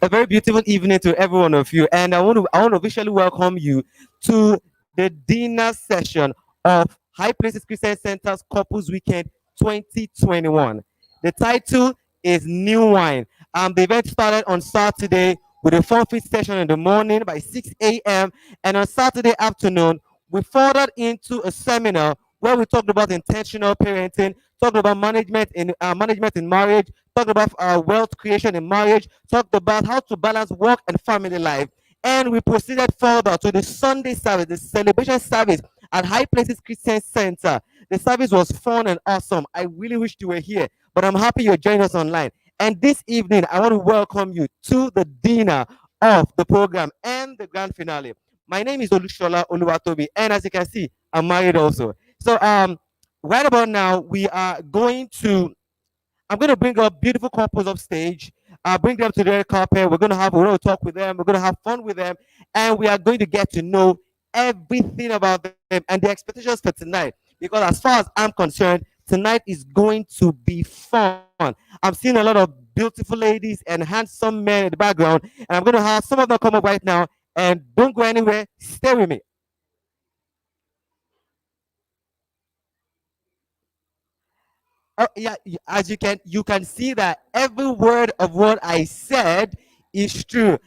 A very beautiful evening to every one of you, and I want to officially welcome you to the dinner session of High Places Christian Center's Couples Weekend 2021. The title is New Wine. The event started on Saturday with a fun fit session in the morning by 6 a.m. and on Saturday afternoon we furthered into a seminar where we talked about intentional parenting, talked about management in marriage, talked about wealth creation in marriage, talked about how to balance work and family life. And we proceeded further to the Sunday service, the celebration service at High Places Christian Center. The service was fun and awesome. I really wish you were here, but I'm happy you're joining us online. And this evening, I want to welcome you to the dinner of the program and the grand finale. My name is Olushola Oluwatobi, and as you can see, I'm married also. So right about now, I'm going to bring up beautiful couples up stage. Bring them to the red carpet. We're going to talk with them. We're going to have fun with them, and we are going to get to know everything about them and the expectations for tonight. Because as far as I'm concerned, tonight is going to be fun. I'm seeing a lot of beautiful ladies and handsome men in the background, and I'm going to have some of them come up right now. And don't go anywhere. Stay with me. Oh yeah, as you can see that every word of what I said is true.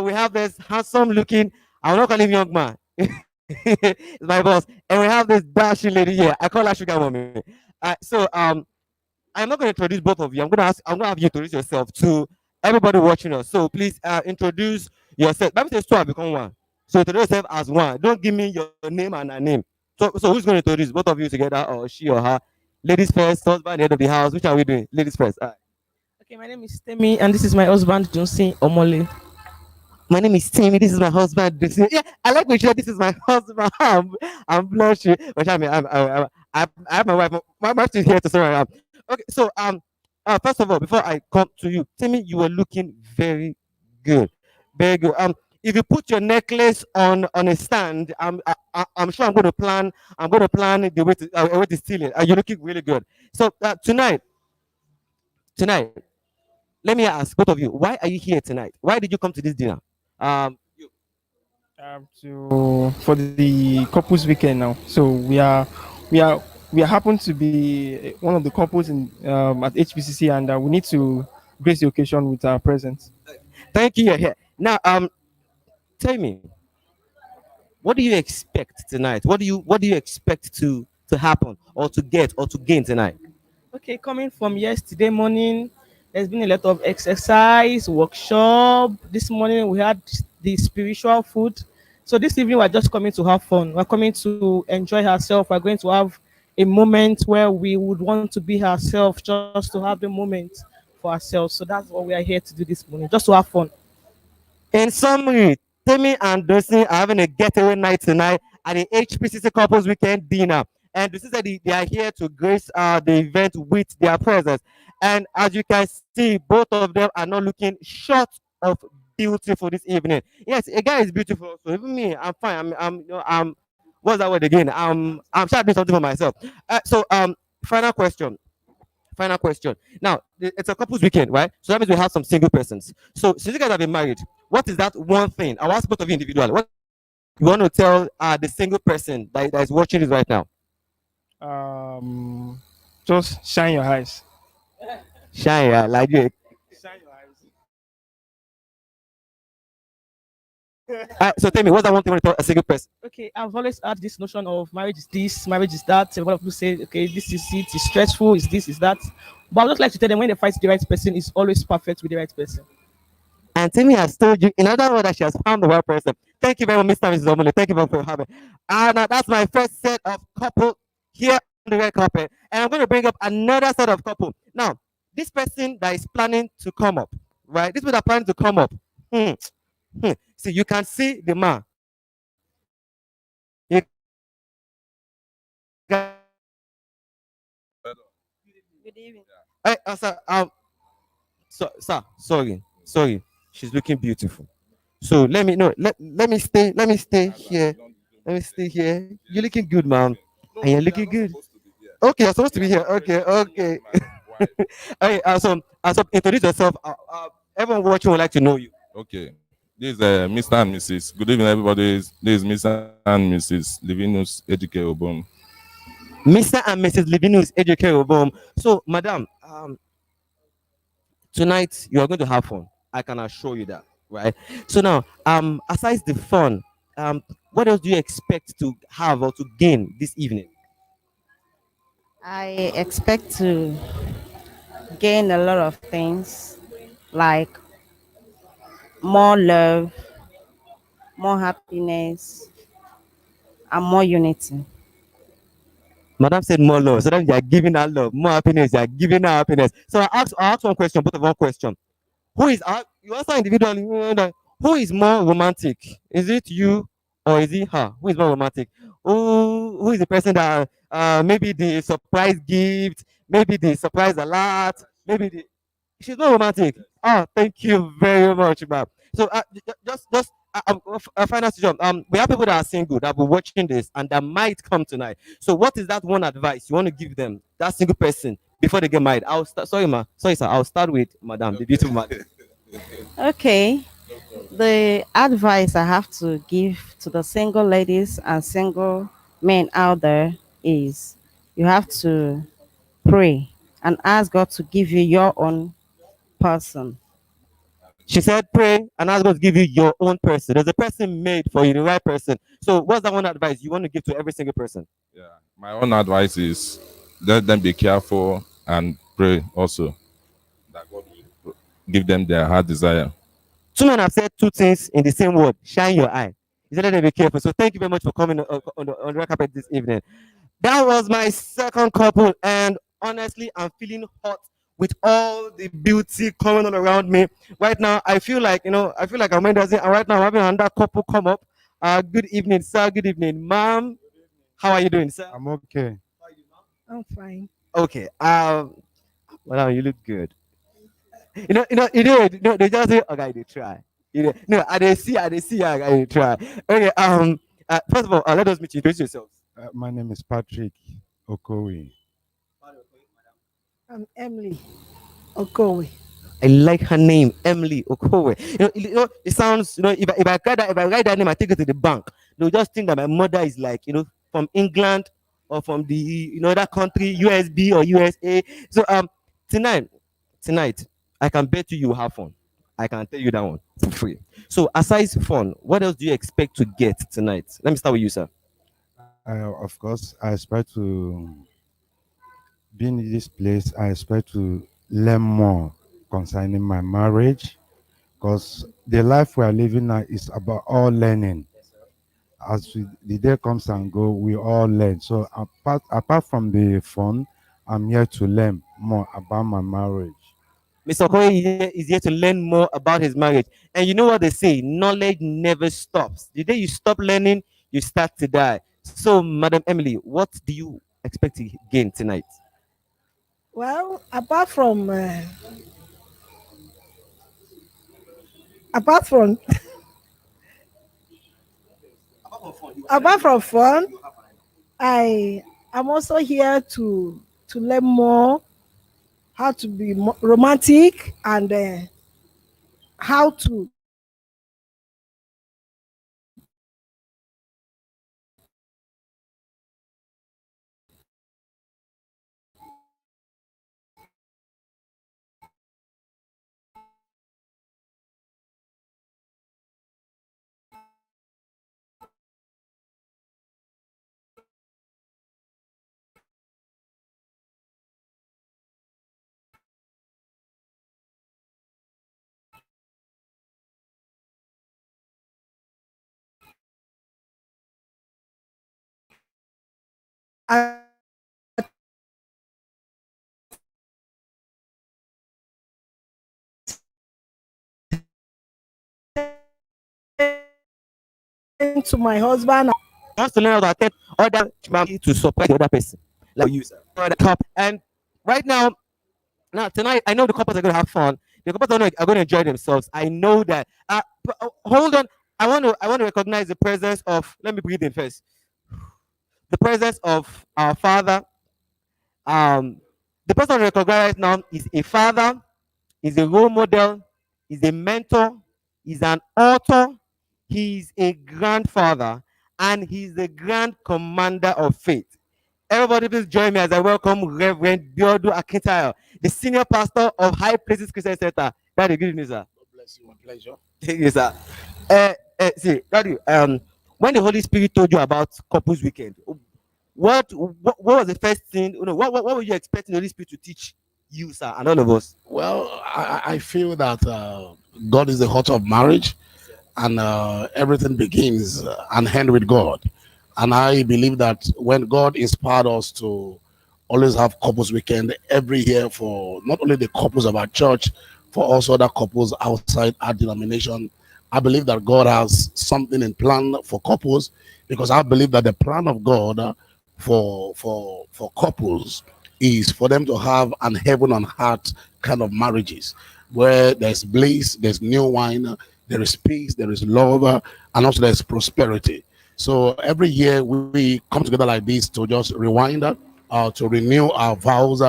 We have this handsome looking, I'm not calling him young man. It's my boss. And we have this dashing lady here. I call her sugar mommy. So I'm not going to introduce both of you. I'm going to have you introduce yourself to everybody watching us. So please introduce yourself. Bible says two have become one. So introduce yourself as one. Don't give me your name and her name. So who's going to introduce both of you together, or she or her? Ladies first, husband, head of the house. Which are we doing? Ladies first. Okay, my name is Temi, and this is my husband, Johnson Omole. My name is Timmy. This is my husband. Yeah, I like when you say this is my husband. I'm blushing. But I mean, I have my wife. My wife is here to say I am. Okay, so first of all, before I come to you, Timmy, you were looking very good, very good. If you put your necklace on a stand, I'm sure I'm going to plan. I'm going to plan the way to steal it. You're looking really good. So tonight, let me ask both of you, why are you here tonight? Why did you come to this dinner? You. To for the couples weekend now. So we are we happen to be one of the couples in at HPCC, and we need to grace the occasion with our presence. Thank you. You're here now. Tell me, what do you expect tonight? What do you expect to happen or to get or to gain tonight? Okay, coming from yesterday morning, there's been a lot of exercise, workshop. This morning we had the spiritual food. So this evening we're just coming to have fun. We're coming to enjoy ourselves. We're going to have a moment where we would want to be ourselves, just to have the moment for ourselves. So that's what we are here to do this morning, just to have fun. In summary, Timmy and Dustin are having a getaway night tonight at the HPCC Couples Weekend dinner. And this is that they are here to grace the event with their presence. And as you can see, both of them are not looking short of beautiful this evening. Yes, a guy is beautiful. So even me, I'm fine. What's that word again? I'm trying to do something for myself. So final question. Final question. Now, it's a couples weekend, right? So that means we have some single persons. So since you guys have been married, what is that one thing? I'll ask both of you individually. What you want to tell the single person that is watching this right now? Um, just shine your eyes. Shine, yeah, like you. Shine your eyes. So tell me, what's that one thing you want to tell a single person? Okay, I've always had this notion of marriage is this, marriage is that. A lot of people say, okay, this is it, it's stressful, is this, is that. But I would just like to tell them when they find the right person, is always perfect with the right person. And Timmy has told you, in other words, that she has found the right person. Thank you very much, Mr. and Mrs. Omole. Thank you very much for having. And that's my first set of couple here on the red carpet. And I'm going to bring up another set of couple. Now, this person that is planning to come up, right? This person that planning to come up. Hmm. See, you can see the man. You can, Good evening. sir, sorry. She's looking beautiful. So let me no let me stay here. Let me stay here. You're looking good, ma'am. And you're looking good. Okay, you're supposed to be here. Okay. Okay, so introduce yourself. Everyone watching would like to know you. Okay. This is Mr. and Mrs. Good evening, everybody. This is Mr. and Mrs. Livinus Ejike Obon. Mr. and Mrs. Livinus Ejike Obom. So, madam, tonight you are going to have fun. I can assure you that, right? So now, aside the fun, what else do you expect to have or to gain this evening? I expect to gain a lot of things like more love, more happiness, and more unity. Madam said more love. So that you are giving her love, more happiness, you are giving her happiness. So I ask one question, both of one question. Who is you answer individually? Who is more romantic? Is it you or is it her? Who is more romantic? Who is the person that maybe the surprise gift, maybe the surprise alert, maybe the she's not romantic. Oh, thank you very much, ma'am. So just final situation. We have people that are single that will be watching this and that might come tonight. So what is that one advice you want to give them, that single person, before they get married? I'll start. Sorry, ma. Sorry, sir. I'll start with madam, the beautiful madam. Okay, the advice I have to give to the single ladies and single men out there is you have to pray and ask God to give you your own person. She said, pray and ask God to give you your own person. There's a person made for you, the right person. So, what's that one advice you want to give to every single person? Yeah. My own advice is let them be careful and pray also that God will give them their heart desire. Two men have said two things in the same word: shine your eye. He said, let them be careful. So, thank you very much for coming on the red carpet this evening. That was my second couple, and honestly, I'm feeling hot with all the beauty coming all around me. Right now, I feel like I feel like I'm and right now I'm having another couple come up. Good evening, sir. Good evening, ma'am. How are you doing, sir? I'm okay. I'm fine. Okay. Well, you look good. They just say, okay, they try. No, I they try. Okay. First of all, let us meet you. Introduce yourselves. My name is Patrick Okowe. I'm Emily Okowe. I like her name, Emily Okowe. It sounds, if I write that name, I take it to the bank. They'll just think that my mother is like, from England or from the, that country, USB or USA. So tonight, tonight, I can bet you will have fun. I can tell you that one for free. So aside fun, what else do you expect to get tonight? Let me start with you, sir. Of course, I expect to be in this place. I expect to learn more concerning my marriage because the life we are living now is about all learning. The day comes and go, we all learn. So apart from the fun, I'm here to learn more about my marriage. Mr. Okoye is here to learn more about his marriage. And you know what they say? Knowledge never stops. The day you stop learning, you start to die. So, Madam Emily, what do you expect to gain tonight? Well, apart from apart from fun, I am also here to learn more how to be romantic and how to attend to my husband. He wants to learn how to attend other to surprise the other person. Like you, sir. And right now tonight, I know the couples are going to have fun. The couples are going to enjoy themselves. I know that. Hold on. I want to recognize the presence of. Let me breathe in first. The presence of our father. Um, the person I recognize right now is a father, is a role model, is a mentor, He's an author, he's a grandfather, and he's the grand commander of faith. Everybody, please join me as I welcome Reverend Biodu Akintayo, the senior pastor of High Places Christian Center. Daddy, good evening, sir. God bless you. My pleasure. Thank you, sir. See, Daddy, when the Holy Spirit told you about couples weekend, what was the first thing? What were you expecting the Holy Spirit to teach you, sir, and all of us? Well, I feel that God is the heart of marriage, and everything begins and end with God. And I believe that when God inspired us to always have couples weekend every year for not only the couples of our church, for also other couples outside our denomination, I believe that God has something in plan for couples, because I believe that the plan of God for couples is for them to have an heaven on earth kind of marriages, where there's bliss, there's new wine, there is peace, there is love, and also there's prosperity. So every year we come together like this to just rewind, to renew our vows,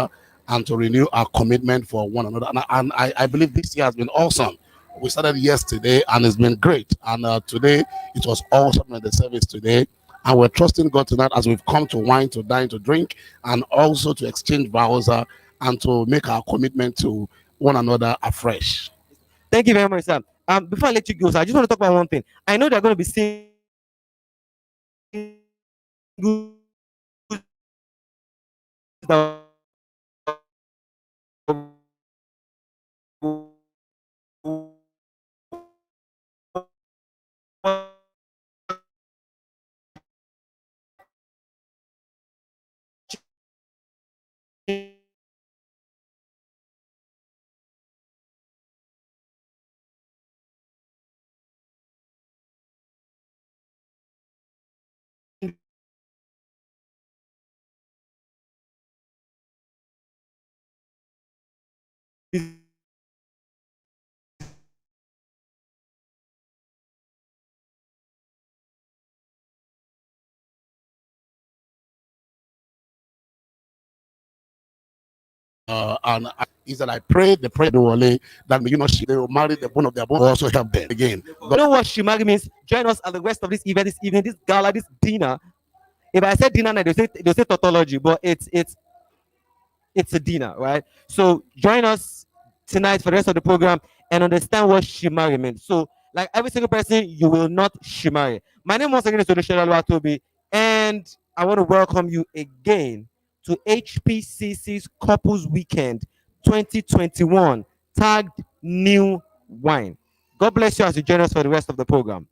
and to renew our commitment for one another. And I believe this year has been awesome. We started yesterday and it's been great. And today it was awesome in the service today. And we're trusting God tonight as we've come to wine, to dine, to drink, and also to exchange vows, and to make our commitment to one another afresh. Thank you very much, sir. Before I let you go, sir, I just want to talk about one thing. I know there are going to be singles that And is that I pray the prayer that may you not they will marry the bone of their bone, also help them again. you know what Shimari means? Join us at the rest of this event, this evening, this gala, this dinner. If I said dinner, they'll say tautology, but it's a dinner, right? So join us tonight for the rest of the program and understand what Shimari means. So, like every single person, you will not Shimari. My name once again is Odoshola Toby, and I want to welcome you again to HPCC's Couples Weekend 2021, tagged New Wine. God bless you as you join us for the rest of the program.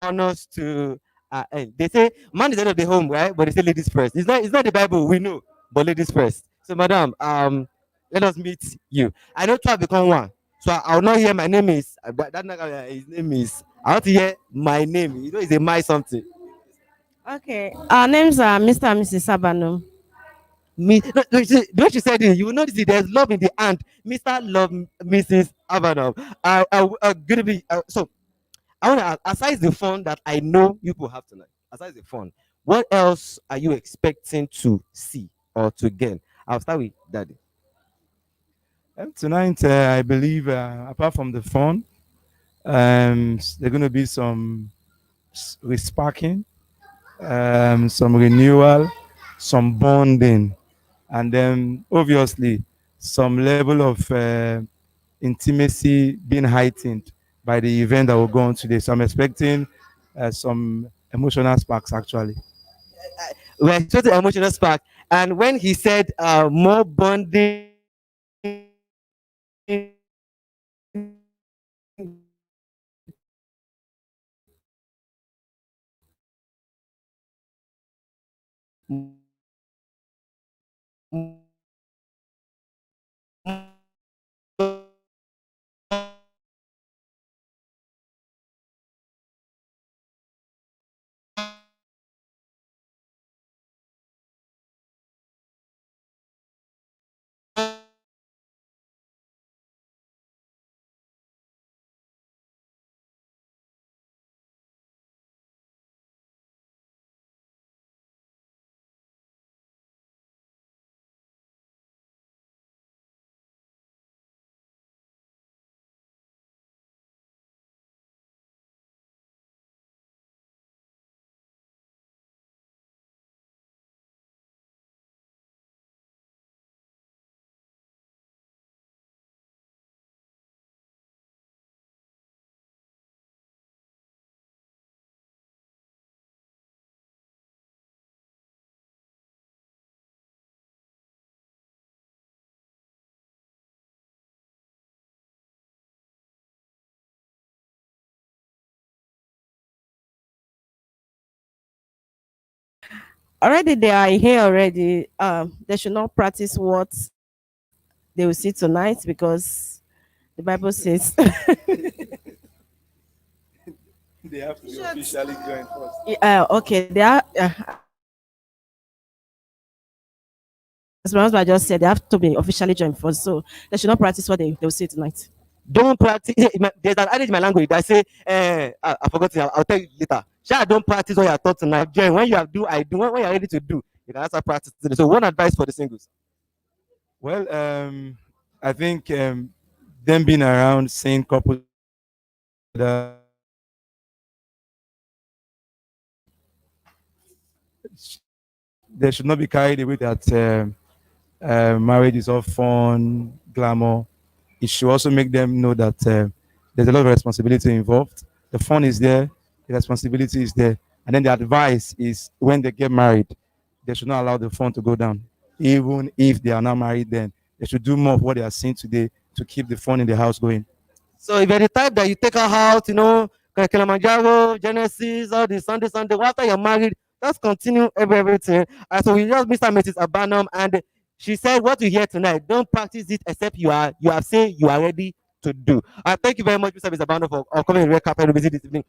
Honors to they say man is the head of the home, right? But they say ladies first. It's not the Bible, we know, but ladies first. So, madam, let us meet you. I know two have become one, so I will not hear my name is his name is. I want to hear my name. It's a my something. Okay. Our names are Mr. and Mrs. Sabano. Me, no, no, the way she said it, you will notice it, there's love in the hand. Mr. Love, Mrs. Avanov. Gonna be so I want to ask, aside the fun that I know you people have tonight, aside the fun, what else are you expecting to see or to gain? I'll start with Daddy. And tonight, I believe, apart from the fun, there's going to be some resparking, some renewal, some bonding, and then obviously some level of intimacy being heightened by the event that will go on today. So I'm expecting some emotional sparks actually. We're expecting emotional spark. And when he said more bonding, Already they are here already. They should not practice what they will see tonight because the Bible says They have to be officially joined first. okay, they are as my husband just said, they have to be officially joined first. So they should not practice what they will see tonight. don't practice. There's an adage in my language that say, I forgot it, I'll tell you later. Sha, don't practice what you are taught tonight. Join. When you have do, I do. When you're ready to do, you can also practice today. So one advice for the singles. Well, I think them being around, seeing couples that they should not be carried away that marriage is all fun, glamour. It should also make them know that there's a lot of responsibility involved. The fun is there, the responsibility is there, and then the advice is when they get married, they should not allow the fun to go down. Even if they are not married, then they should do more of what they are seeing today to keep the fun in the house going. So if you're the type that you take her out, Kilimanjaro, Genesis, all the Sunday, well, after you're married, just continue everything. And so we just Mr. and Mrs. Abanom, and she said, "What you hear tonight, don't practice it except you have said you are ready to do." Thank you very much, Mr. and Mrs. Abanom, for coming and red carpet and visit this evening.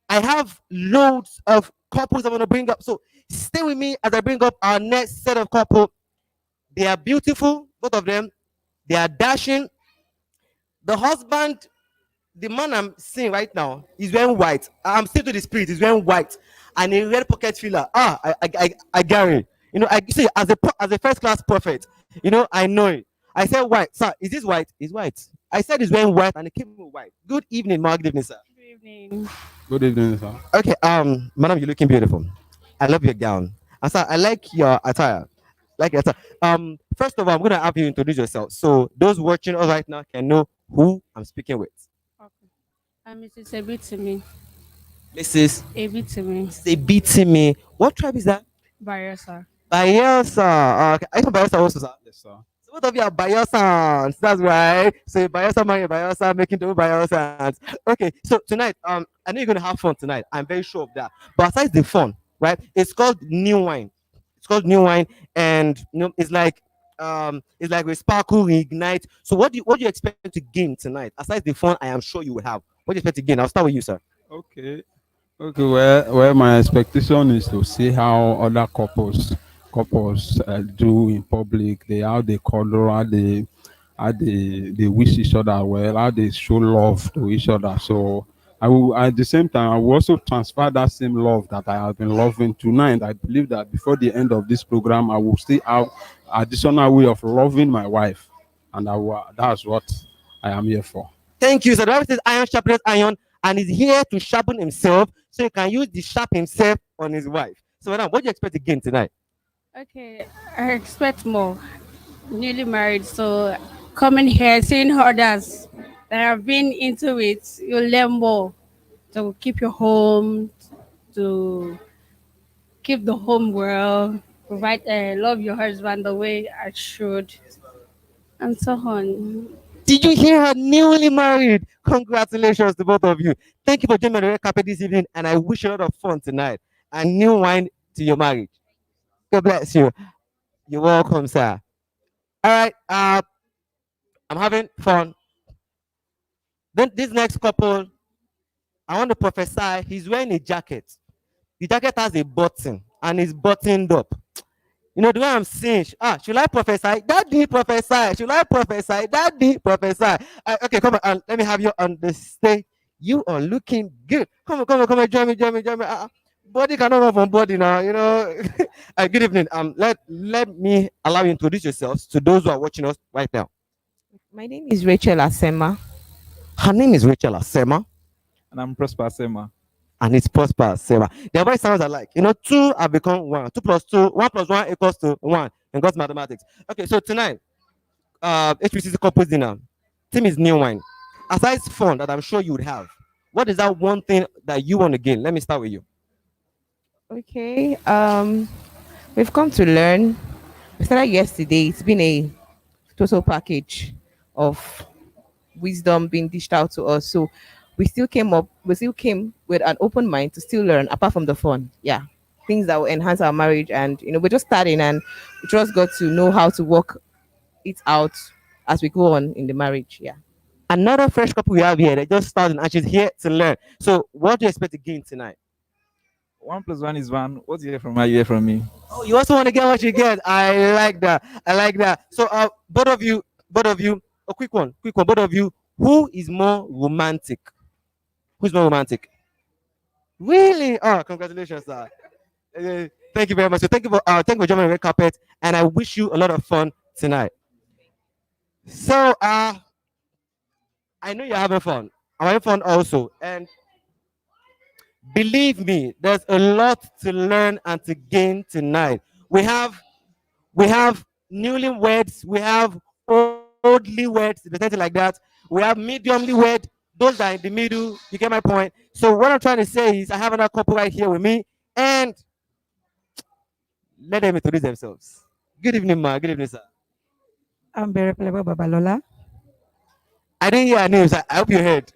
I have loads of couples I want to bring up, so stay with me as I bring up our next set of couple. They are beautiful, both of them. They are dashing. The husband, the man I'm seeing right now, is wearing white. I'm still to the spirit. He's wearing white and a red pocket filler. I Gary. I see as a first class prophet. I know it. I said white, sir. Is this white? It's white. I said he's wearing white and he came with white. Good evening, Mark. Good evening, sir. Good evening. Good evening, sir. Okay, madam, you're looking beautiful. I love your gown. And sir, I like your attire. Like your attire. First of all, I'm gonna have you introduce yourself so those watching us right now can know who I'm speaking with. Okay. Mrs. Ebitimi. Mrs. Ebitimi. Say beating me. What tribe is that? Baresa. Bayelsa. Okay, I from Bayelsa also, sir. Yes, sir. So both of you are Bayelsans. That's right. So Bayelsa marry Bayelsa, making two Bayelsans. Okay, so tonight, I know you're gonna have fun tonight. I'm very sure of that. But aside the fun, right? It's called new wine. It's called new wine, and it's like we sparkle, we ignite. So what do you expect to gain tonight? Aside the fun, I am sure you will have. What do you expect to gain? I'll start with you, sir. Okay. Okay. Well, my expectation is to see how other couples do in public. How they color, how they wish each other well, how they show love to each other. So I will at the same time I will also transfer that same love that I have been loving tonight. I believe that before the end of this program, I will still have additional way of loving my wife and that's what I am here for. Thank you. So the Bible says iron sharpens iron, and he's here to sharpen himself so he can use the sharp himself on his wife. So madam, what do you expect again tonight? Okay, I expect more. Newly married, so coming here, seeing others that have been into it, you'll learn more to keep your home, to keep the home well, provide, love your husband the way I should, and so on. Did you hear her? Newly married. Congratulations to both of you. Thank you for joining me on the red carpet this evening, and I wish you a lot of fun tonight and new wine to your marriage. God bless you. You're welcome, sir. All right. I'm having fun. Then this next couple, I want to prophesy. He's wearing a jacket. The jacket has a button and it's buttoned up. You know the way I'm saying, should I prophesy? Daddy prophesy. Should I prophesy? Daddy prophesy. Okay, come on, let me have you on the stage. You are looking good. Come on, join me. Body cannot run from body now, you know. Good evening. Let me allow you to introduce yourselves to those who are watching us right now. My name is Rachel Asema, Her name is Rachel Asema, And I'm Prosper Asema. and it's Prosper Asema. Their voice sounds alike. You know, two have become one. 2 plus 2, 1 plus 1 equals to 1 in God's mathematics. Okay, so tonight, HPCC couples dinner. Team is new wine. Aside fun that I'm sure you would have, what is that one thing that you want to gain? Let me start with you. okay. We've come to learn. We started yesterday. It's been a total package of wisdom being dished out to us. So we still came with an open mind to still learn apart from the fun. Yeah. Things that will enhance our marriage. And we're just starting and we just got to know how to work it out as we go on in the marriage. Yeah. Another fresh couple we have here, they just started and she's here to learn. So, what do you expect to gain tonight? 1 plus 1 is 1. What do you hear from her? You hear from me. Oh, you also want to get what you get. I like that. So, both of you, a quick one. Both of you, who is more romantic? Who's more romantic? Really? Oh, congratulations, sir. Thank you very much. So, thank you for joining the red carpet, and I wish you a lot of fun tonight. So, I know you're having fun. I'm having fun also, and believe me, there's a lot to learn and to gain tonight. We have newlyweds, we have oldly weds, something like that. We have mediumly wed, those that are in the middle. You get my point. So what I'm trying to say is, I have another couple right here with me, and let them introduce themselves. Good evening, ma. Good evening, sir. I'm very Plebo Babalola. I didn't hear your names. I hope you heard.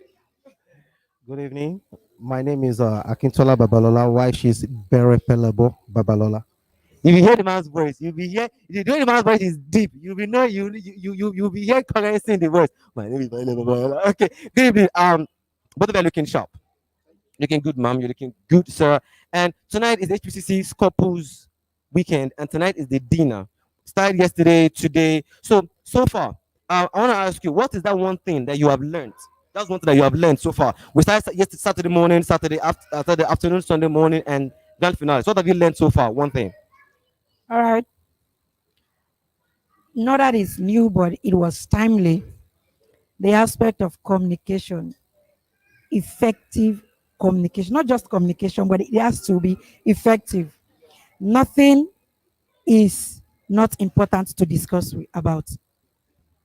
Good evening. My name is Akintola Babalola. Why she's Berepelebo Babalola. If you hear the man's voice, you'll be here. If you know the man's voice is deep, you'll be know you'll be here currency in the voice. My name is Babalola. Okay. Good evening. Both of you are looking sharp. Looking good, ma'am. You're looking good, sir. And tonight is HPCC's couples weekend, and tonight is the dinner. Started yesterday, today. So far, I want to ask you, what is that one thing that you have learned? That's one thing that you have learned so far. We started yesterday, Saturday morning, Saturday afternoon, Sunday morning, and grand finale. So what have you learned so far? One thing. All right. Not that it's new, but it was timely. The aspect of communication, effective communication, not just communication, but it has to be effective. Nothing is not important to discuss about.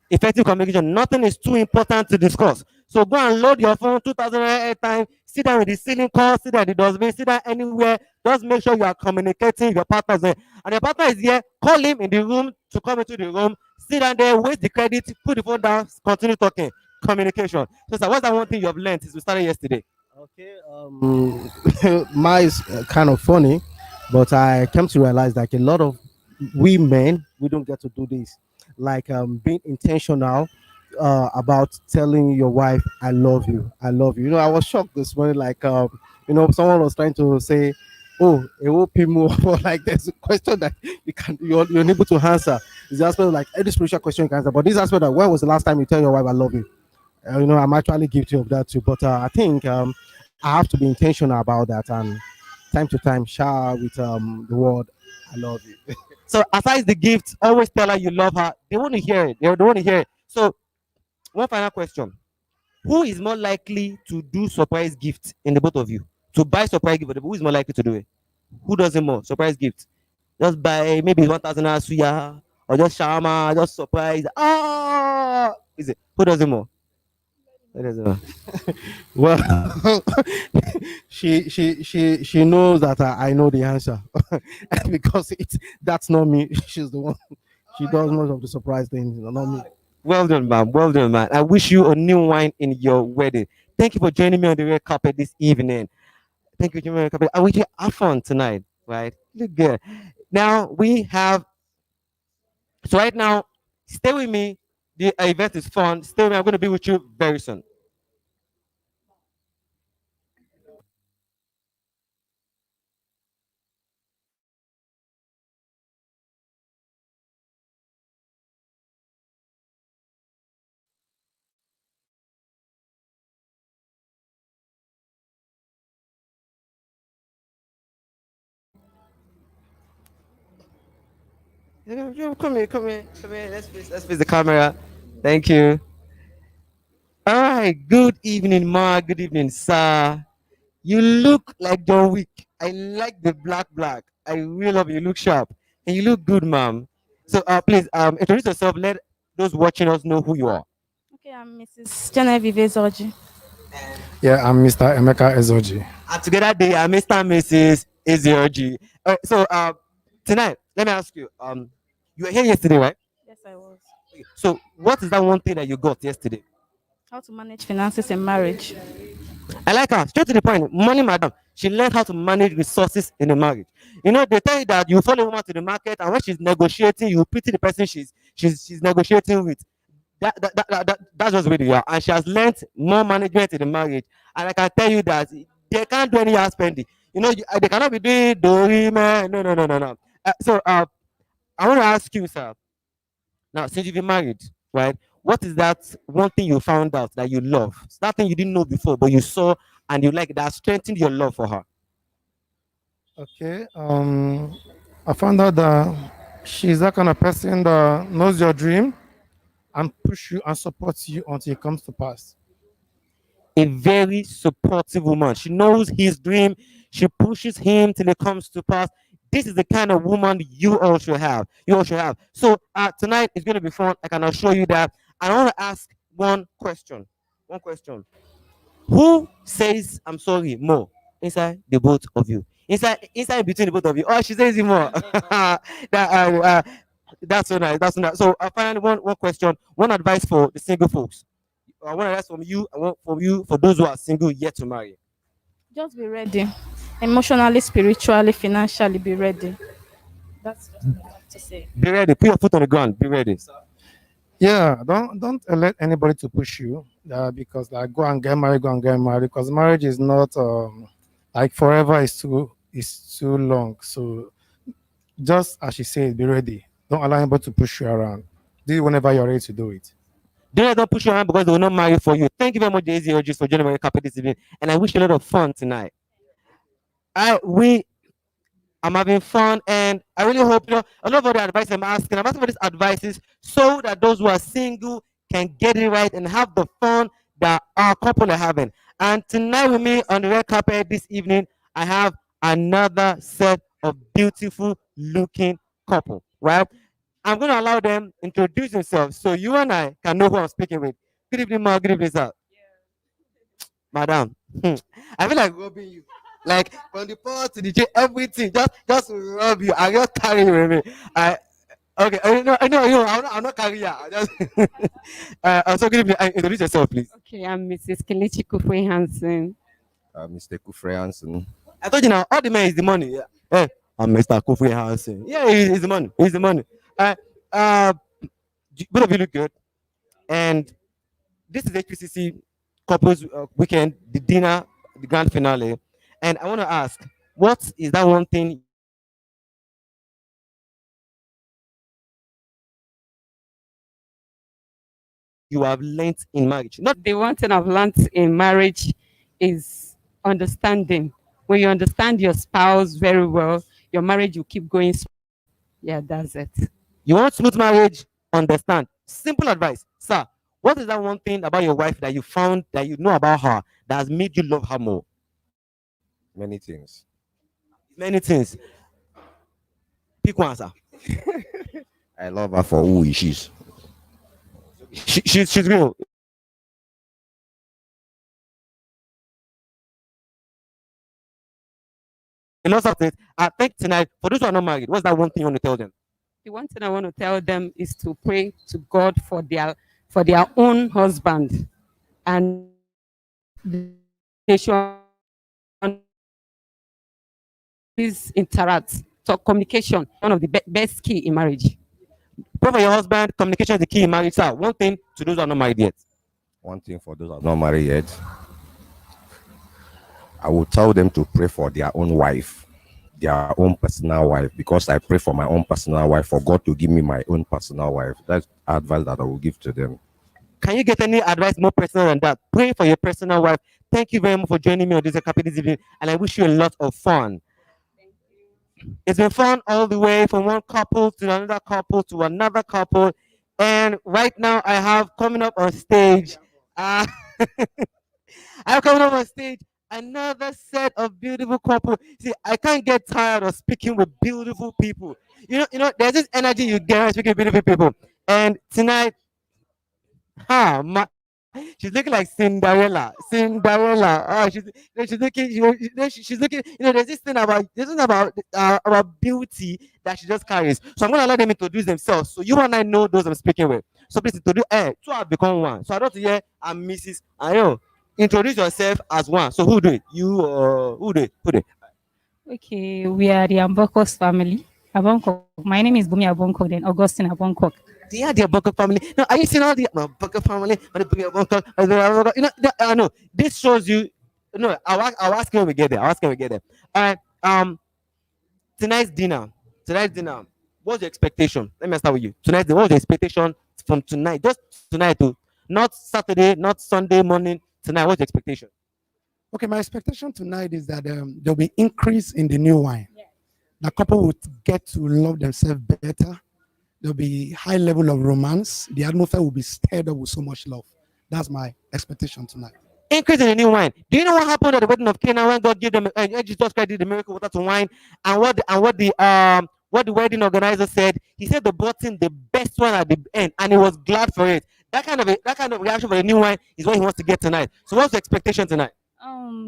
Effective communication. Nothing is too important to discuss. So go and load your phone, 2,000 airtime, sit down with the ceiling call, sit down in the dustbin, sit down anywhere. Just make sure you are communicating with your partner there. And your partner is here, call him in the room to come into the room, sit down there, waste the credit, put the phone down, continue talking. Communication. So, sir, what's that one thing you have learned since we started yesterday? Okay. Mine is kind of funny, but I came to realize that a lot of we men we don't get to do this, like being intentional about telling your wife I love you, I love you. I was shocked this morning, like someone was trying to say, oh, or like there's a question that you're unable to answer. It's the aspect of like any spiritual question you can answer, but this aspect of when was the last time you tell your wife I love you? I'm actually guilty of that too, but I think I have to be intentional about that, and time to time share with the word I love you. So aside the gift, always tell her you love her. They want to hear it. They want to hear it. So, one final question: who is more likely to do surprise gift in the both of you? To buy surprise gift, who is more likely to do it? Who does it more? Surprise gift. Just buy maybe 1,000 suya or just shawarma, just surprise. Ah, is it? Who does it more? Who does it more? Well, she knows that I know the answer because that's not me. She's the one. She does most of the surprise things, not me. Well done, man. Well done, man. I wish you a new wine in your wedding. Thank you for joining me on the red carpet this evening. Thank you for joining me on the carpet. I wish you have fun tonight, right? Look good. Now we have. So right now, stay with me. The event is fun. Stay with me. I'm going to be with you very soon. Come here, come here, come here. Let's face the camera. Thank you. All right. Good evening, Ma. Good evening, sir. You look like John Wick. I like the black. I really love it. You look sharp and you look good, ma'am. So, please, introduce yourself. Let those watching us know who you are. Okay, I'm Mrs. Genevieve Zoji. Yeah, I'm Mr. Emeka Ezoji. And together they are Mr. and Mrs. Ezioji. So, tonight, let me ask you. You were here yesterday, right? Yes, I was. So, what is that one thing that you got yesterday? How to manage finances in marriage. I like her. Straight to the point. Money, madam. She learned how to manage resources in a marriage. You know, they tell you that you follow a woman to the market, and when she's negotiating, you pity the person she's negotiating with. That's just where you are. And she has learned more management in the marriage. And I can tell you that they can't do any house spending. You know, they cannot be doing Dori, man. No. I want to ask you, sir. Now, since you've been married, right? What is that one thing you found out that you love? That thing you didn't know before, but you saw and you like that strengthened your love for her. Okay. I found out that she's that kind of person that knows your dream and push you and supports you until it comes to pass. A very supportive woman. She knows his dream. She pushes him till it comes to pass. This is the kind of woman you all should have. You all should have. So tonight is going to be fun. I can assure you that. I want to ask one question. One question. Who says I'm sorry more inside the both of you? Inside between the both of you. Oh, she says it more. That's so nice. That's so nice. So finally, one question, one advice for the single folks. I want to ask from you. I want from you for those who are single yet to marry. Just be ready. Emotionally, spiritually, financially, be ready. That's just what I have to say. Be ready. Put your foot on the ground. Be ready. Yeah, don't let anybody to push you because like go and get married because marriage is not like forever is too long. So just as she said, be ready. Don't allow anybody to push you around. Do it whenever you're ready to do it. Don't push your hand because they will not marry for you. Thank you very much, Daisy Orgis, for joining my carpet this evening, and I wish you a lot of fun tonight. I'm having fun, and I really hope a lot of the advice I'm asking for these advices so that those who are single can get it right and have the fun that our couple are having. And tonight with me on the red carpet this evening, I have another set of beautiful looking couple. Right? I'm going to allow them introduce themselves so you and I can know who I'm speaking with. Good evening, ma. Good evening, sir. Madam. I feel like rubbing you. Like from the pot to the chair, everything. Just rub you. I just carry you with me. Okay. I'm not carrying you. I just so good evening. Introduce yourself, please. Okay, I'm Mrs. Kelechi Kufwe Hansen. Mr. Kufre Hansen. I told you now, all the man is the money. Yeah. Hey, I'm Mr. Kofi Hansen. Yeah, he's the money. He's the money. Uh, both of you look good. And this is HPCC couples weekend, the dinner, the grand finale. And I want to ask, what is that one thing you have learnt in marriage? Not The one thing I've learned in marriage is understanding. When you understand your spouse very well, your marriage will keep going. Yeah, that's it. you want smooth marriage, understand. Simple advice, sir. What is that one thing about your wife that you found that you know about her that has made you love her more? Many things. Many things. Pick one, sir. I love her for who she is. She's real. A lot of things. I think tonight, for those who are not married, what's that one thing you want to tell them? The one thing I want to tell them is to pray to God for their own husband, and they should please interact. So communication, one of the best key in marriage. Pray for your husband. Communication is the key in marriage, sir. One thing to those who are not married yet. One thing for those who are not married yet, I will tell them to pray for their own wife, their own personal wife, because I pray for my own personal wife, for God to give me my own personal wife. That's advice that I will give to them. Can you get any advice more personal than that? Pray for your personal wife. Thank you very much for joining me on this happy this evening, and I wish you a lot of fun. It's been fun all the way from one couple to another couple to another couple, and right now I have coming up on stage. Uh, I have coming up on stage another set of beautiful couple. See, I can't get tired of speaking with beautiful people. There's this energy you get when speaking with beautiful people, and tonight, she's looking like Cinderella. Cinderella. Oh, she's looking. She's looking. There's this thing about beauty that she just carries. So I'm gonna let them introduce themselves. So you and I know those I'm speaking with. So please introduce. Two have become one. So I don't hear I'm Mrs. Ayo. Introduce yourself as one. So who do it? You who do it? Who do it? Okay, we are the Ambokos family. Abonkok. My name is Bumi Abonkok, then Augustine Abonkok. They are the Abonko family. Now, are you seeing all the Abonko family? I know. This shows you. No, I'll ask you when we get there. I'll ask you when we get there. All right. Tonight's dinner. Tonight's dinner. What's your expectation? Let me start with you. Tonight's dinner. What's the expectation from tonight? Just tonight, too. Not Saturday, not Sunday morning. Tonight, what's the expectation? Okay, my expectation tonight is that there'll be increase in the new wine. The couple would get to love themselves better. There'll be high level of romance. The atmosphere will be stirred up with so much love. That's my expectation tonight. Increase in the new wine. Do you know what happened at the wedding of Cana when God gave them Jesus Christ did the miracle water to wine, and what the wedding organizer said? He said they brought in the best one at the end, and he was glad for it. That kind of reaction for the new wine is what he wants to get tonight. So what's the expectation tonight?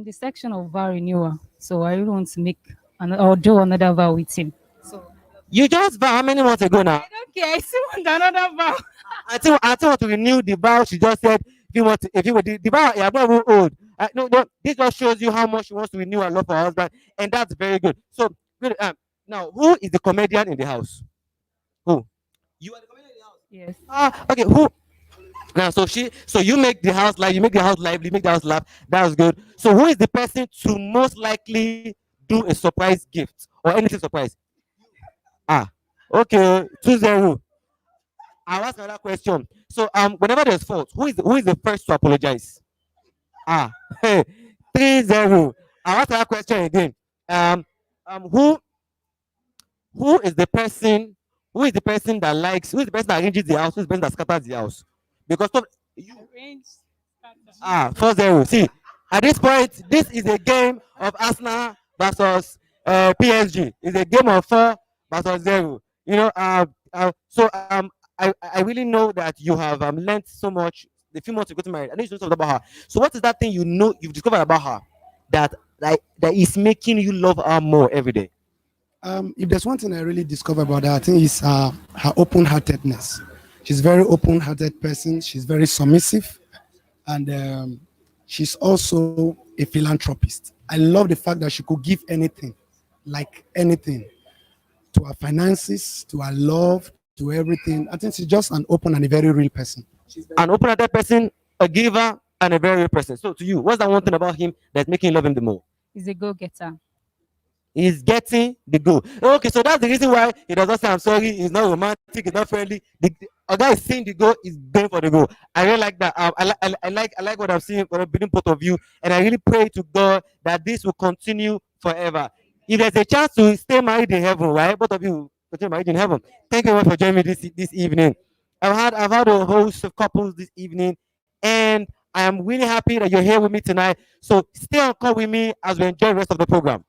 The section of vow renewal. So I don't want to make or do another vow with him. So you just vow how many months ago now? I don't care. I still want another vow. I still want to renew the vow. She just said if you were the vow, yeah, I'm not even old. No, this just shows you how much she wants to renew her love for her husband, and that's very good. So good. Now, who is the comedian in the house? Who? You are the comedian in the house. Yes. Okay. Who? Now, so you make the house live, you make the house lively, you make the house laugh. That's good. So who is the person to most likely do a surprise gift or anything surprise? Okay, 2-0. I'll ask another question. So whenever there's fault, who is the first to apologize? 3-0. I'll ask another question again. Who is the person who is the person that arranges the house, who is the person that scatters the house? Because 4-0. See, at this point, this is a game of Arsenal versus PSG. It's a game of 4 versus 0. I really know that you have learned so much the few months you go to married. I know you know something about her. So what is that thing you've discovered about her that is making you love her more every day? If there's one thing I really discovered about her, I think it's her open-heartedness. She's a very open-hearted person. She's very submissive, and she's also a philanthropist. I love the fact that she could give anything, like anything, to her finances, to her love, to everything. I think she's just an open and a very real person. An open-hearted person, a giver, and a very real person. So to you, what's that one thing about him that's making you love him the more? He's a go-getter. He's getting the goal. Okay, so that's the reason why he does not say I'm sorry. He's not romantic. He's not friendly. The guy is seeing the goal. Is going for the goal. I really like that. I like what I'm seeing from a building point of view, and I really pray to God that this will continue forever. If there's a chance to stay married in heaven, right? Both of you continue married in heaven. Thank you very much for joining me this evening. I've had a host of couples this evening, and I am really happy that you're here with me tonight. So stay on call with me as we enjoy the rest of the program.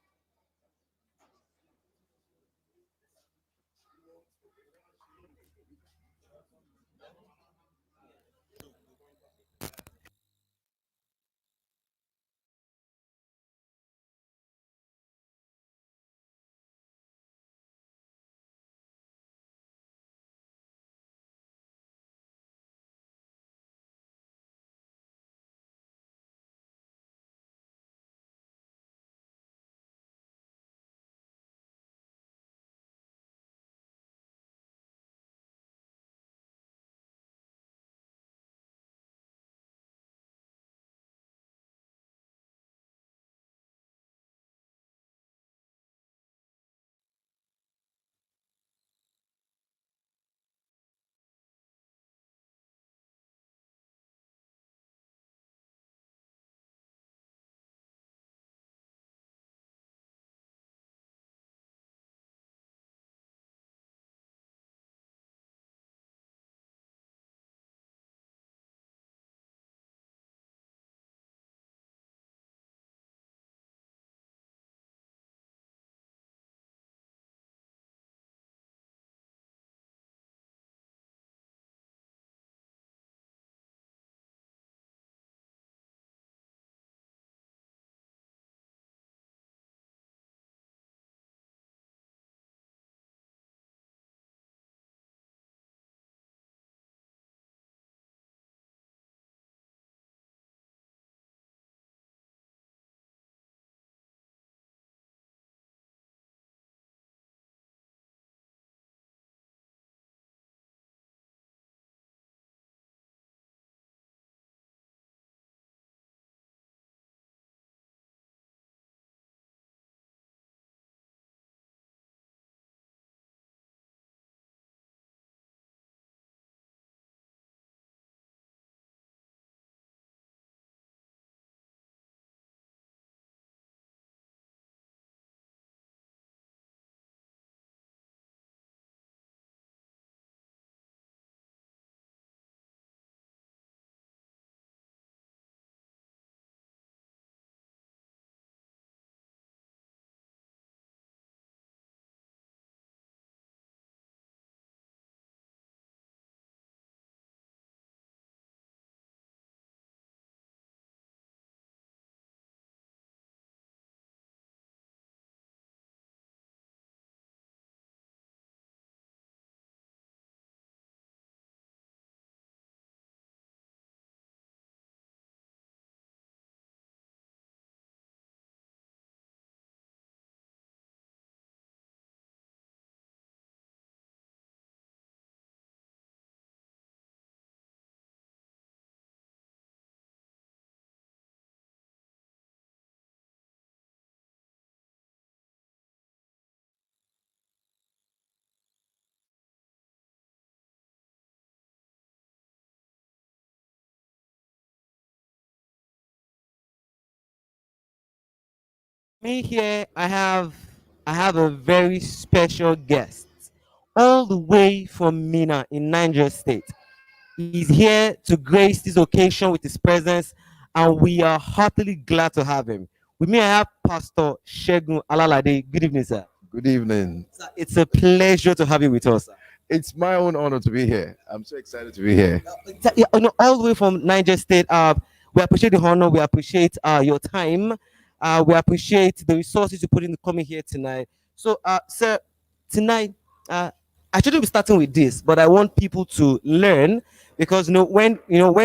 Me here, I have a very special guest, all the way from Mina in Niger State. He's here to grace this occasion with his presence, and we are heartily glad to have him. With me, I have Pastor Shegun Alalade. Good evening, sir. Good evening. Sir, it's a pleasure to have you with us. It's my own honor to be here. I'm so excited to be here. Yeah, all the way from Niger State. We appreciate the honor. We appreciate your time. We appreciate the resources you put in coming here tonight. So, sir, tonight, I shouldn't be starting with this, but I want people to learn because when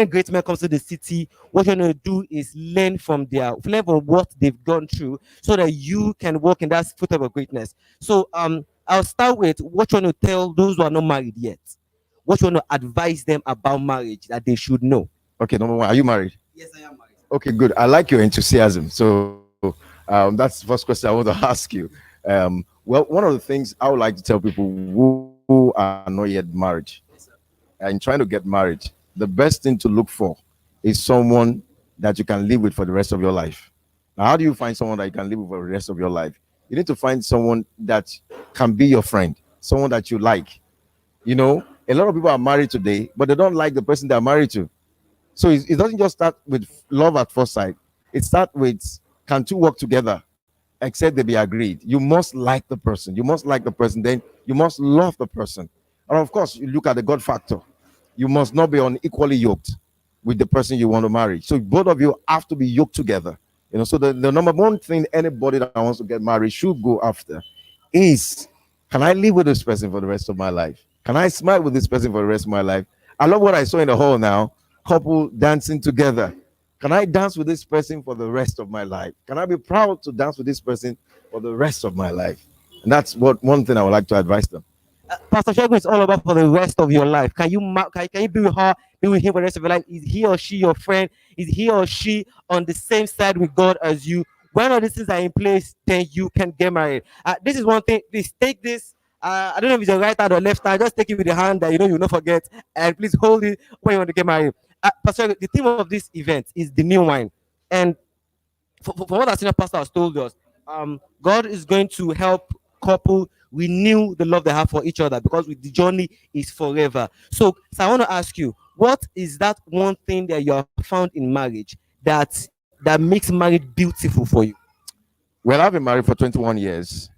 great men comes to the city, what you're going to do is learn from what they've gone through, so that you can walk in that footstep of greatness. So, I'll start with what you want to tell those who are not married yet. What you want to advise them about marriage that they should know? Okay, number one, are you married? Yes, I am married. Okay, good. I like your enthusiasm. So that's the first question I want to ask you. Well, one of the things I would like to tell people who are not yet married and trying to get married, the best thing to look for is someone that you can live with for the rest of your life. Now, how do you find someone that you can live with for the rest of your life? You need to find someone that can be your friend, someone that you like. You know, A lot of people are married today, but they don't like the person they're married to. So it doesn't just start with love at first sight. It starts with, can two work together except they be agreed? You must like the person. You must like the person. Then you must love the person. And of course, you look at the God factor. You must not be unequally yoked with the person you want to marry. So both of you have to be yoked together. So the number one thing anybody that wants to get married should go after is, can I live with this person for the rest of my life? Can I smile with this person for the rest of my life? I love what I saw in the hall now, couple dancing together. Can I dance with this person for the rest of my life? Can I be proud to dance with this person for the rest of my life? And that's what one thing I would like to advise them. Pastor Shagun is all about for the rest of your life. Can you be with her, be with him for the rest of your life? Is he or she your friend? Is he or she on the same side with God as you? When all these things are in place, then you can get married. This is one thing. Please take this. I don't know if it's your right hand or left hand. Just take it with the hand that you will not forget, and please hold it when you want to get married. Pastor, Shagun, the theme of this event is the new wine, and for what our senior pastor has told us, God is going to help couple renew the love they have for each other, because the journey is forever. So I want to ask you, what is that one thing that you have found in marriage that makes marriage beautiful for you? Well, I've been married for 21 years,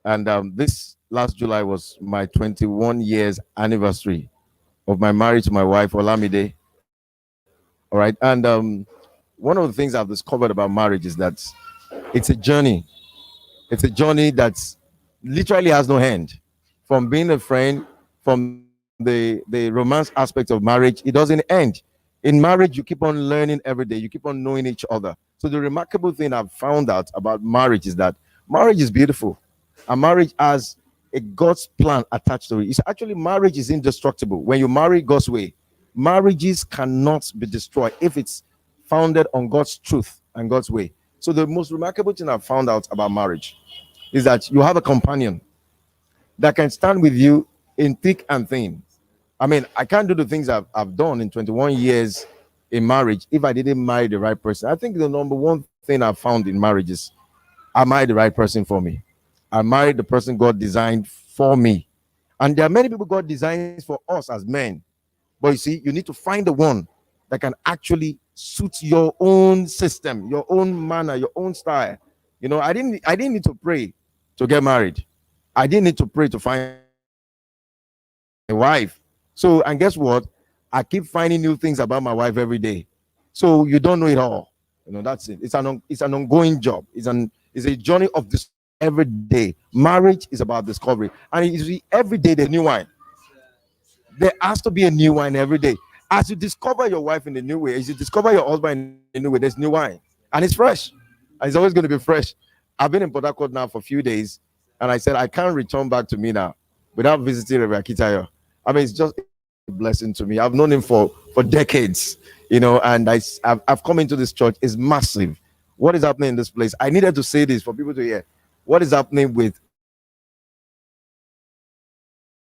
and this last July was my 21 years anniversary of my marriage to my wife, Olamide. All right, and one of the things I've discovered about marriage is that it's a journey. It's a journey that literally has no end. From being a friend, from the romance aspect of marriage, it doesn't end. In marriage, you keep on learning every day. You keep on knowing each other. So the remarkable thing I've found out about marriage is that marriage is beautiful. And marriage has a God's plan attached to it. It's actually, marriage is indestructible. When you marry God's way, marriages cannot be destroyed if it's founded on God's truth and God's way. So the most remarkable thing I've found out about marriage is that you have a companion that can stand with you in thick and thin. I mean, I can't do the things I've done in 21 years in marriage if I didn't marry the right person. I think the number one thing I've found in marriage is, I married the right person for me. I married the person God designed for me. And there are many people God designs for us as men. But you see, you need to find the one that can actually suit your own system, your own manner, your own style. I didn't need to pray to get married. I didn't need to pray to find a wife. So, and guess what? I keep finding new things about my wife every day. So you don't know it all. That's it. It's an ongoing job. It's a journey of this every day. Marriage is about discovery, and every day there's new wine. There has to be a new wine every day. As you discover your wife in a new way, as you discover your husband in a new way, there's new wine, and it's fresh. And it's always going to be fresh. I've been in Port Harcourt now for a few days, and I said I can't return back to Mina without visiting Reverend Akitayo. I mean, it's just a blessing to me. I've known him for decades, and I've come into this church. It's massive. What is happening in this place? I needed to say this for people to hear. What is happening with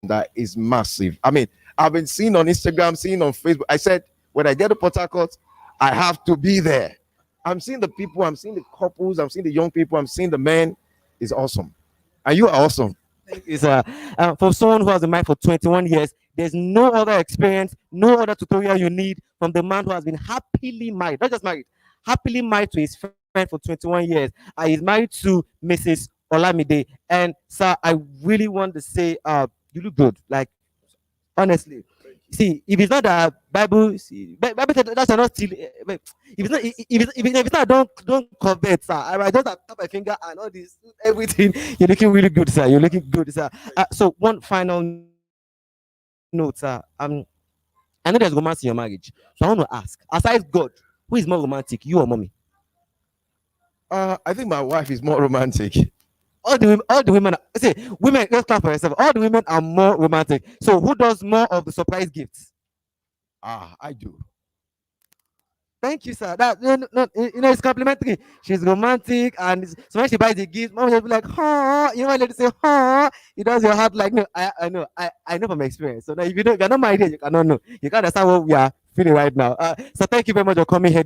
that is massive. I mean, I've been seeing on Instagram, seeing on Facebook. I said, when I get to Port Harcourt, I have to be there. I'm seeing the people, I'm seeing the couples, I'm seeing the young people, I'm seeing the men. It's awesome. And you are awesome. Thank you, sir. For someone who has been married for 21 years, there's no other experience, no other tutorial you need from the man who has been happily married, not just married, happily married to his friend for 21 years. He's married to Mrs. Olamide. And sir, I really want to say, you look good. Like, honestly. See, if it's not that Bible, Bible said that's not still. If it's not, if it's not, don't covet, sir. I just have tap my finger and all this, everything. You're looking really good, sir. You're looking good, sir. So one final note, sir. I know there's romance in your marriage, so I want to ask: aside God, who is more romantic, you or mommy? I think my wife is more romantic. All the women. See, women. Let's clap for yourself. All the women are more romantic. So who does more of the surprise gifts? I do. Thank you, sir. That it's complimentary. She's romantic, and so when she buys the gift, mom will be like, "Huh," you want to say, "Huh." It does your heart like, no. I know. I know from experience. So now, if you're not married, you cannot know. You can't understand what we are feeling right now. So thank you very much for coming here.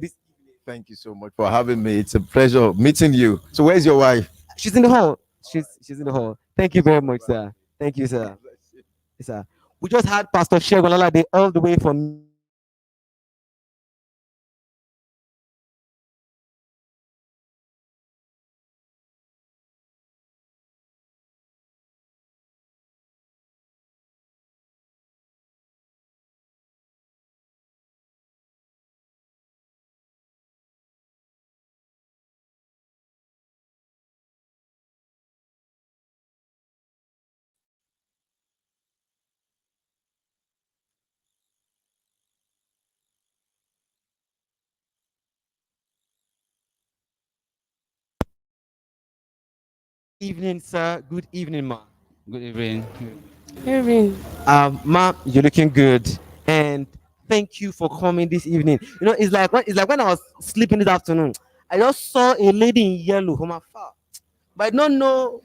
Thank you so much for having me. It's a pleasure meeting you. So where's your wife? She's in the hall. She's in the hall. Thank you very much, sir. Thank you, sir. Sir. We just had Pastor Shegun Lalade all the way from evening, sir. Good evening, ma. Good evening. Evening. Ma, you're looking good, and thank you for coming this evening. You know, it's like when I was sleeping this afternoon, I just saw a lady in yellow from afar, but I don't know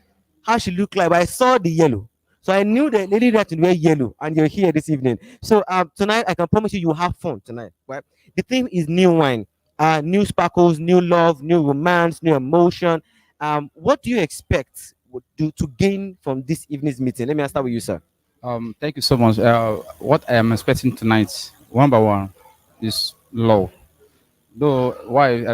how she looked like. But I saw the yellow, so I knew the lady that to wear yellow, and you're here this evening. So tonight I can promise you, you will have fun tonight. Right? The theme is new wine, new sparkles, new love, new romance, new emotion. What do you expect to gain from this evening's meeting? Let me start with you, sir. Thank you so much. What I am expecting tonight, one by one, is love. Though wife,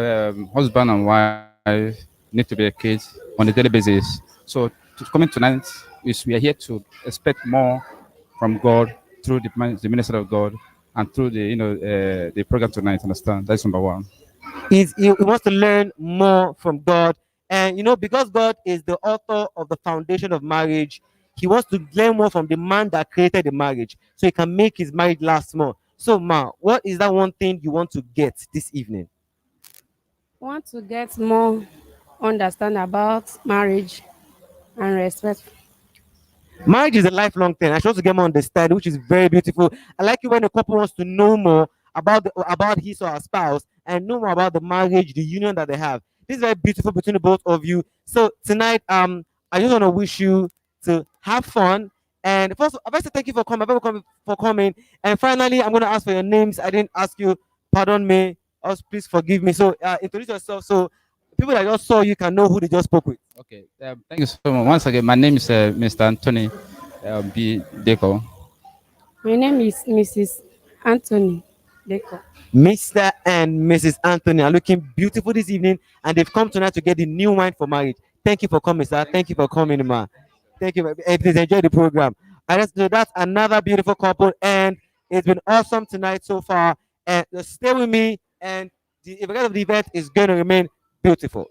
husband and wife need to be a kid on a daily basis. So coming tonight is we are here to expect more from God through the minister of God and through the program tonight. Understand? That's number one. He wants to learn more from God. And because God is the author of the foundation of marriage, he wants to learn more from the man that created the marriage so he can make his marriage last more. So, Ma, what is that one thing you want to get this evening? Want to get more understand about marriage and respect. Marriage is a lifelong thing. I should also get more understanding, which is very beautiful. I like it when a couple wants to know more about his or her spouse and know more about the marriage, the union that they have. This is very beautiful between the both of you. So tonight, I just want to wish you to have fun. And first, I want to thank you for coming. For coming. And finally, I'm going to ask for your names. I didn't ask you. Pardon me. Also, please forgive me. So introduce yourself so people that just saw you can know who they just spoke with. Okay. Thank you so much. Once again, my name is Mr. Anthony B. Deco. My name is Mrs. Anthony Deco. Mr. and Mrs. Anthony are looking beautiful this evening, and they've come tonight to get the new wine for marriage. Thank you for coming, sir. Thank you for coming, ma. Thank you. Please enjoy the program. So that's another beautiful couple, and it's been awesome tonight so far. And just stay with me, and the rest of the event is going to remain beautiful.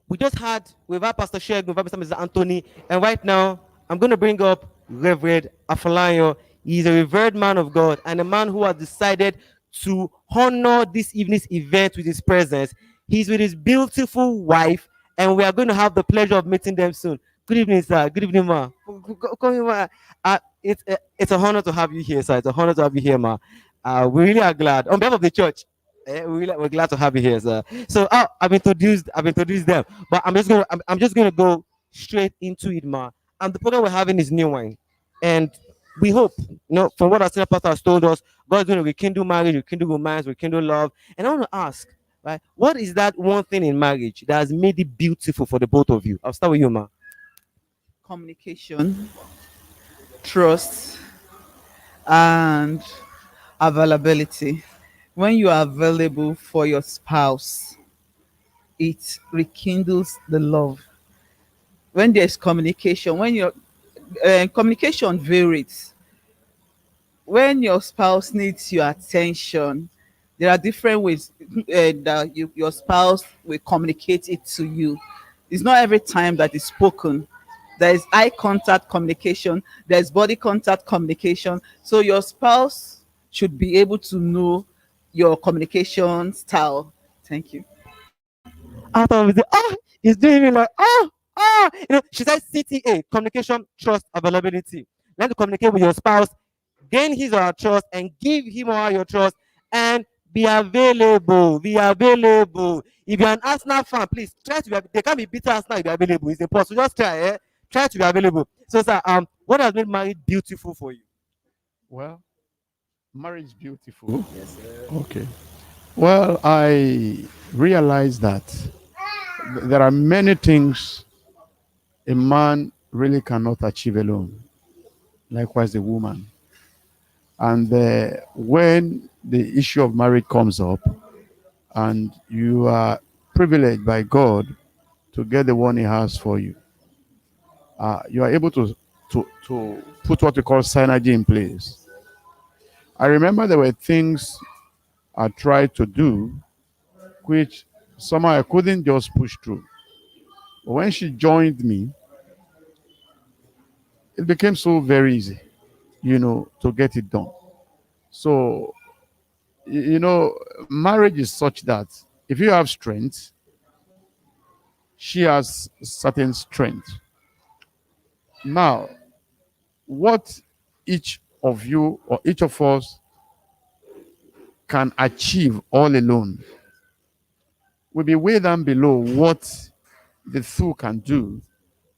We've had Pastor Sheg, we've had Mr. Anthony, and right now I'm going to bring up Reverend Afalayo. He's a revered man of God and a man who has decided to honor this evening's event with his presence. He's with his beautiful wife, and we are going to have the pleasure of meeting them soon. Good evening, sir. Good evening, ma. Come here, ma. It's an honor to have you here, sir. It's an honor to have you here, ma. We really are glad. On behalf of the church, we're glad to have you here, sir. So I've introduced them, but I'm just gonna go straight into it, ma. And the program we're having is new wine, and we hope, from what our senior pastor has told us, God's going to rekindle marriage, rekindle romance, rekindle love. And I want to ask, right, what is that one thing in marriage that has made it beautiful for the both of you? I'll start with you, ma. Communication, trust, and availability. When you are available for your spouse, it rekindles the love. When there's communication, when your communication varies. When your spouse needs your attention, there are different ways that your spouse will communicate it to you. It's not every time that is spoken. There is eye contact communication. There's body contact communication. So your spouse should be able to know your communication style. Thank you. Out of the he's doing me like she said CTA, communication, trust, availability. Learn to communicate with your spouse, gain his or her trust, and give him or her your trust, and be available. Be available. If you're an Arsenal fan, please try to be. They can't be beaten Arsenal if you're available. It's impossible. Just try. Try to be available. So, sir, what has made marriage beautiful for you? Well, marriage beautiful. Yes, sir. Okay. Well, I realize that there are many things a man really cannot achieve alone. Likewise, the woman. And when the issue of marriage comes up, and you are privileged by God to get the one He has for you, you are able to put what we call synergy in place. I remember there were things I tried to do which somehow I couldn't just push through. But when she joined me, it became so very easy, to get it done. So, marriage is such that if you have strength, she has certain strength. Now, what each of you or each of us can achieve all alone will be way down below what the two can do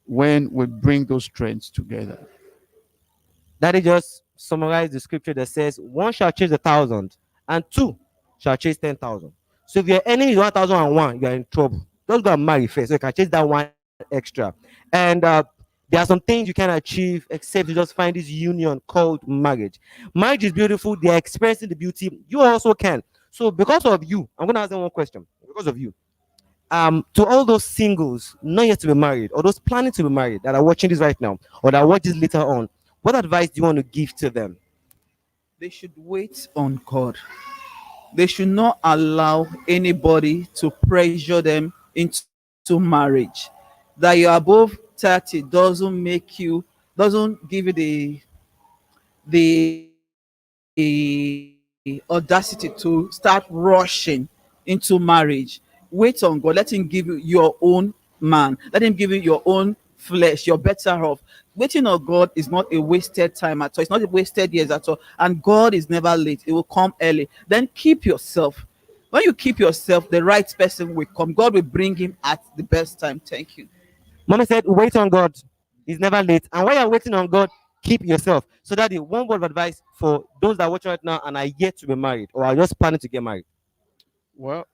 when we bring those strengths together. Daddy just summarized the scripture that says, one shall chase 1,000, and two shall chase 10,000. So if your enemy is 1,001, you are in trouble. Just go and marry first, so you can chase that one extra. And there are some things you can achieve except you just find this union called marriage. Marriage is beautiful. They are experiencing the beauty. You also can. So because of you, I'm going to ask them one question. Because of you, to all those singles not yet to be married, or those planning to be married that are watching this right now, or that watch this later on, what advice do you want to give to them? They should wait on God. They should not allow anybody to pressure them into marriage. That you're above 30 doesn't give you the audacity to start rushing into marriage. Wait on God. Let Him give you your own man. Let Him give you your own flesh. You're better off. Waiting on God is not a wasted time at all. It's not a wasted years at all. And God is never late. It will come early. Then keep yourself. When you keep yourself, the right person will come. God will bring him at the best time. Thank you. Mama said, wait on God. It's never late. And while you're waiting on God, keep yourself. So that the one word of advice for those that are watching right now and are yet to be married or are just planning to get married. Well,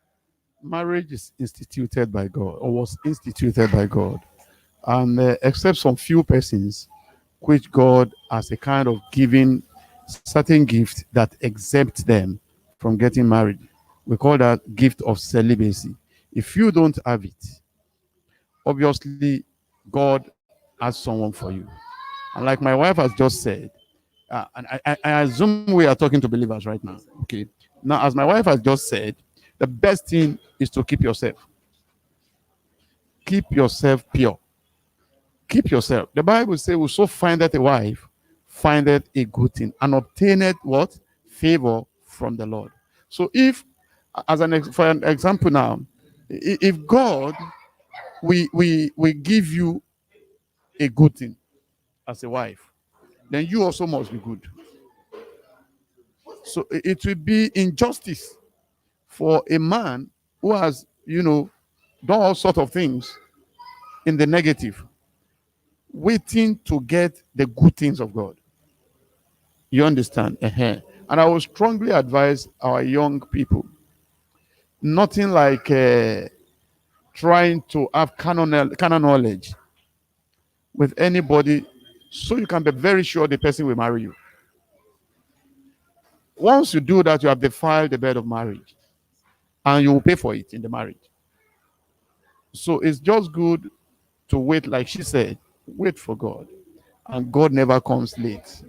marriage is instituted by God, or was instituted by God. And except some few persons, which God has a kind of giving certain gift that exempt them from getting married. We call that gift of celibacy. If you don't have it, obviously God has someone for you. And like my wife has just said, and I assume we are talking to believers right now. Okay. Now, as my wife has just said, the best thing is to keep yourself. Keep yourself pure. Keep yourself. The Bible says, whoso findeth a wife, findeth a good thing, and obtaineth what? Favor from the Lord. So if, for an example now, if God, we give you a good thing as a wife, then you also must be good. So it will be injustice for a man who has, done all sorts of things in the negative, waiting to get the good things of God. You understand? And I would strongly advise our young people, nothing like trying to have canon knowledge with anybody so you can be very sure the person will marry you. Once you do that, you have defiled the bed of marriage, and you will pay for it in the marriage. So it's just good to wait, like she said, wait for God. And God never comes late.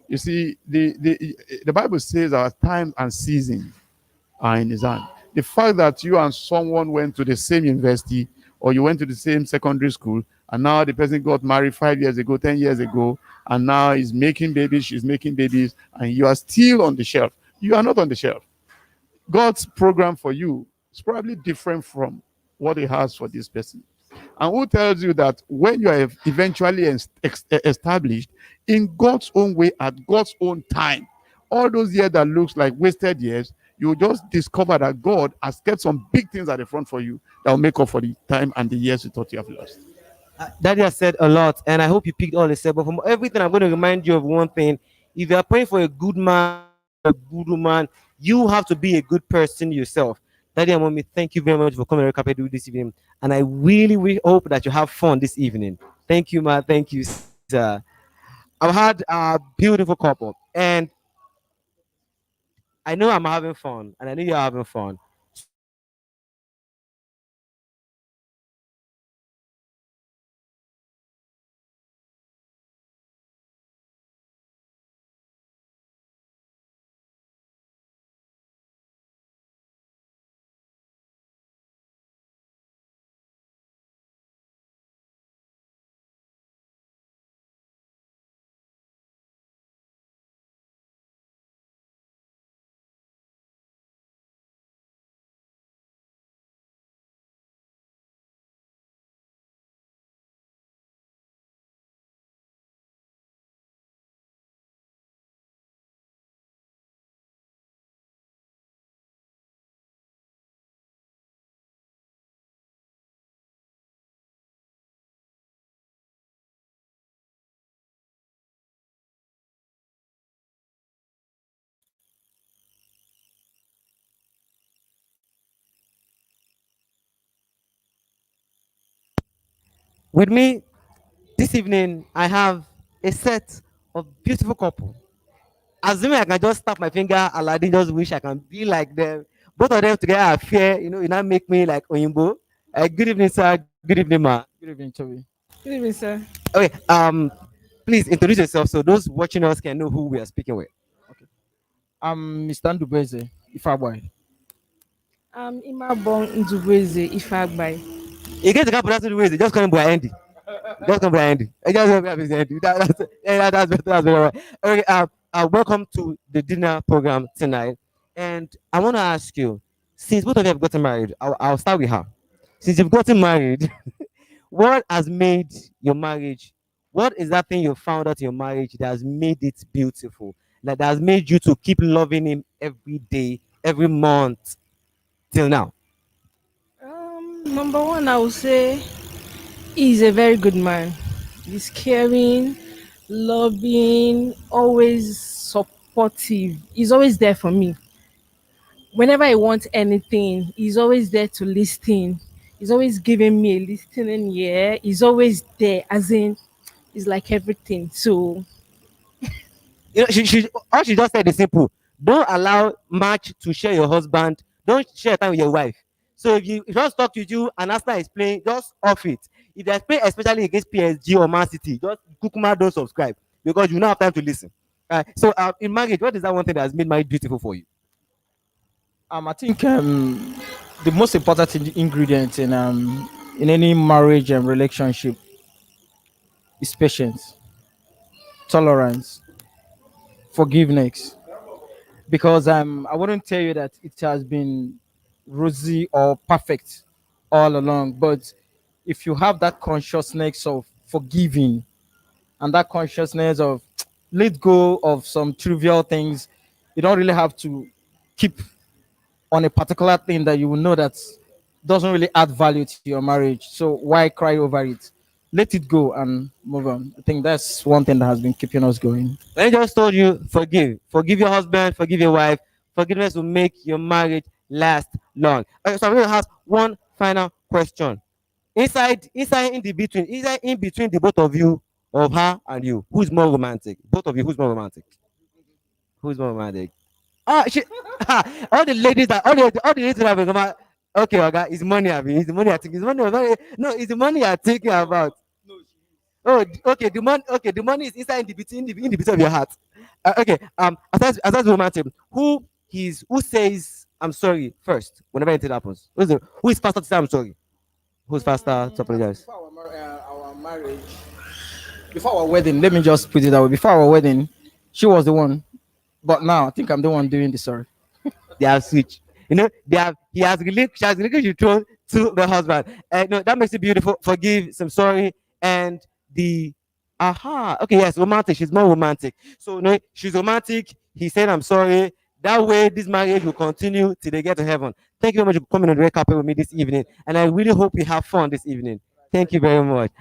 You see, the Bible says our time and season are in His hand. The fact that you and someone went to the same university or you went to the same secondary school and now the person got married 5 years ago, 10 years ago, and now is making babies, she's making babies, and you are still on the shelf. You are not on the shelf. God's program for you is probably different from what He has for this person. And who tells you that when you are eventually established in God's own way at God's own time, all those years that looks like wasted years, you will just discover that God has kept some big things at the front for you that will make up for the time and the years you thought you have lost. Daddy has said a lot, and I hope you picked all he said. But from everything, I'm going to remind you of one thing: if you are praying for a good man, a good woman, you have to be a good person yourself. Daddy and mommy, thank you very much for coming to Carpe this evening, and I really hope that you have fun this evening. Thank you, ma. Thank you, sir. I've had a beautiful couple, and I know I'm having fun, and I know you're having fun. So I want to ask you, since both of you have gotten married, with me this evening, I have a set of beautiful couple. Assuming I can just snap my finger, Aladdin just wish I can be like them. Both of them together are fair, you now make me like Oyinbo. Good evening, sir. Good evening, ma. Good evening, Toby. Good evening, sir. Okay, please introduce yourself so those watching us can know who we are speaking with. I'm Mr. Ndubeze, Ifagbai. Imabong Ndubueze Ifagbai. You get the guy pronounce the way they just call him Boy Andy. Just come by Andy. I just come by Andy. That's better. That's better. Okay, welcome to the dinner program tonight. And I want to ask you, since both of you have gotten married, I'll start with her. Since you've gotten married, what has made your marriage? What is that thing you found out in your marriage that has made it beautiful? That has made you to keep loving him every day, every month, till now? Number one, I would say he's a very good man. He's caring, loving, always supportive. He's always there for me. Whenever I want anything, he's always there to listen. He's always giving me a listening ear. He's always there, as in, it's like everything. So, She all she just said is simple. Don't allow match to share your husband. Don't share time with your wife. So if just talk to you and Arsenal is playing, just off it. If they play especially against PSG or Man City, just kukuma don't subscribe because you don't have time to listen. So in marriage, what is that one thing that has made marriage beautiful for you? I think the most important ingredient in any marriage and relationship is patience, tolerance, forgiveness. Because I wouldn't tell you that it has been rosy or perfect all along, but if you have that consciousness of forgiving and that consciousness of let go of some trivial things, you don't really have to keep on a particular thing that you will know that doesn't really add value to your marriage. So why cry over it? Let it go and move on. I think that's one thing that has been keeping us going. I just told you forgive. Forgive your husband, forgive your wife. Forgiveness will make your marriage last long. Okay, so I'm going to ask one final question. Inside in between the both of you, of her and you, who's more romantic? Both of you, who's more romantic? Who's more romantic? All the ladies that all the ladies that have been okay, okay, it's money. I mean, it's the money I think. It's money. No, it's the money you're thinking about. Oh, okay. The money. Okay, the money is inside in the between of your heart. Okay. Aside romantic, who says I'm sorry first whenever anything happens? Who is faster to say I'm sorry? Who's faster to apologize? marriage, before our wedding, let me just put it that way. Before our wedding, she was the one, but now I think I'm the one doing the story. They have switched. You know, she has relinquished the throne to the husband. And no, that makes it beautiful. Forgive, some sorry, and the okay, yes, romantic. She's more romantic. So no, she's romantic. He said, "I'm sorry." That way, this marriage will continue till they get to heaven. Thank you very much for coming on the red carpet with me this evening, and I really hope you have fun this evening. Thank you very much.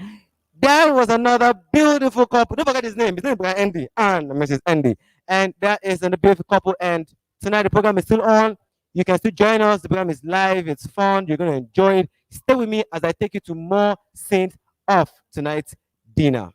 There was another beautiful couple. Don't forget his name. His name is Andy and Mrs. Andy. And that is a beautiful couple. And tonight the program is still on. You can still join us. The program is live. It's fun. You're going to enjoy it. Stay with me as I take you to more scenes of tonight's dinner.